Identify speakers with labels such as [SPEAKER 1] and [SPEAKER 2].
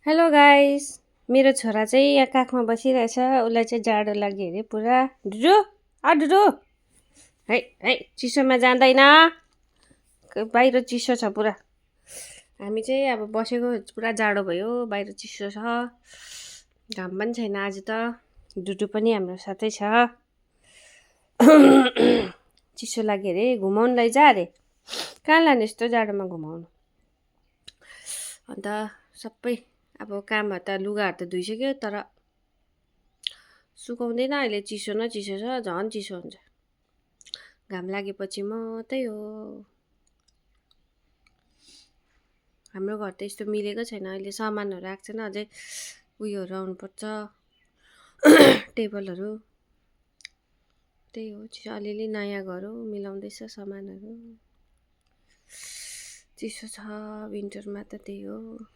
[SPEAKER 1] Hello guys. मेरो छोरा चाहिँ यहाँ काखमा बसिरहेछ। उसलाई चाहिँ जाडो लाग्यो अरे पुरा। डुडु डुडु, है है, चिसोमा जाँदैन। बाहिर चिसो छ पुरा। हामी चाहिँ अब बसेको पुरा जाडो भयो, बाहिर चिसो छ। घाम पनि छैन आज त। डुडु पनि हाम्रो साथै छ। चिसो लाग्यो अरे, घुमाउनु लैजा अरे। कहाँ लाने यस्तो जाडोमा घुमाउनु? अन्त सबै अब कामहरू त लुगाहरू त धोइसक्यो, तर सुकाउँदैन अहिले। चिसो न चिसो छ, झन् चिसो हुन्छ। घाम लागेपछि मात्रै हो। हाम्रो घर त यस्तो मिलेको छैन अहिले, सामानहरू आएको छैन अझै। उयोहरू आउनुपर्छ, टेबलहरू। त्यही हो, अलिअलि नयाँ घर हो, मिलाउँदैछ सामानहरू। चिसो छ विन्टरमा त, त्यही हो।